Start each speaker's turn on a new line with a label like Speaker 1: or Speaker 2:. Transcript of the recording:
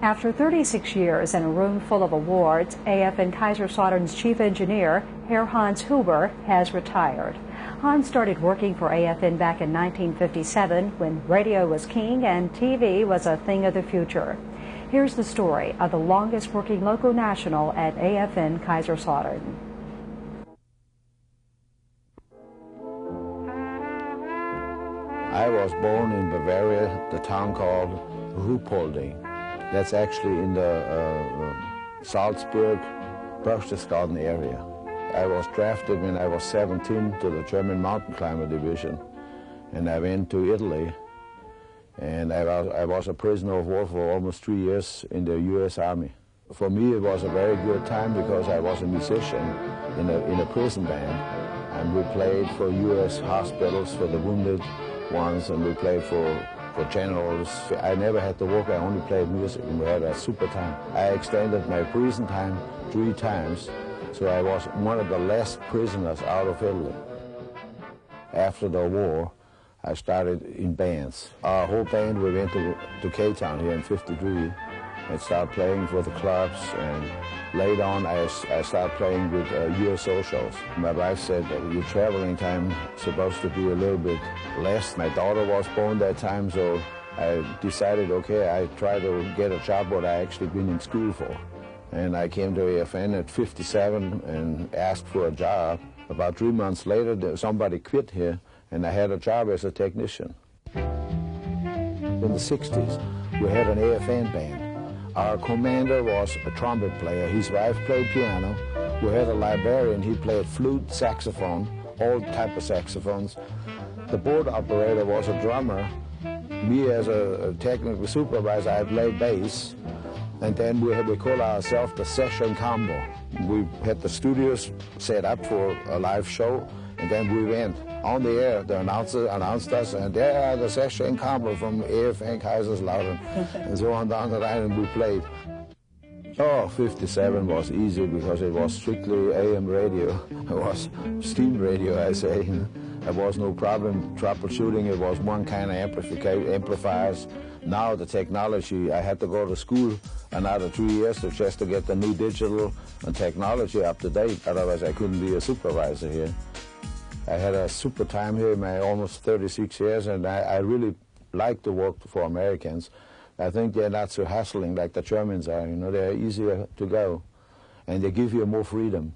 Speaker 1: After 36 years and a room full of awards, AFN Kaiserslautern's chief engineer, Herr Hans Huber, has retired. Hans started working for AFN back in 1957 when radio was king and TV was a thing of the future. Here's the story of the longest working loco national at AFN Kaiserslautern.
Speaker 2: I was born in Bavaria, the town called Ruhpolding. That's actually in the Salzburg, Berchtesgaden area. I was drafted when I was 17 to the German mountain climber division, and I went to Italy. And I was a prisoner of war for almost 3 years in the U.S. Army. For me, it was a very good time because I was a musician in a prison band, and we played for U.S. hospitals for the wounded ones, and we played for generals. I never had to work, I only played music, and we had a super time. I extended my prison time 3 times, so I was one of the last prisoners out of Italy. After the war, I started in bands. Our whole band, we went to K-Town here in 53 and started playing for the clubs, and later on I started playing with USO shows. My wife said that your traveling time is supposed to be a little bit less. My daughter was born that time, so I decided, okay, I try to get a job what I actually been in school for. And I came to AFN at 57 and asked for a job. About 3 months later, somebody quit here, and I had a job as a technician. In the 60s, we had an AFN band. Our commander was a trumpet player. His wife played piano. We had a librarian. He played flute, saxophone, all type of saxophones. The board operator was a drummer. Me as a technical supervisor, I played bass. And then we call ourselves the Session Combo. We had the studios set up for a live show, and then we went on the air. The announcer announced us, and there are the Session Combo from AFN Kaiserslautern, and so on down the line, and we played. Oh, 57 was easy because it was strictly AM radio. It was steam radio, I say. There was no problem troubleshooting. It was one kind of amplifiers. Now the technology, I had to go to school another 3 years just to get the new digital and technology up to date. Otherwise, I couldn't be a supervisor here. I had a super time here in my almost 36 years, and I really like to work for Americans. I think they're not so hustling like the Germans are. You know, they're easier to go, and they give you more freedom.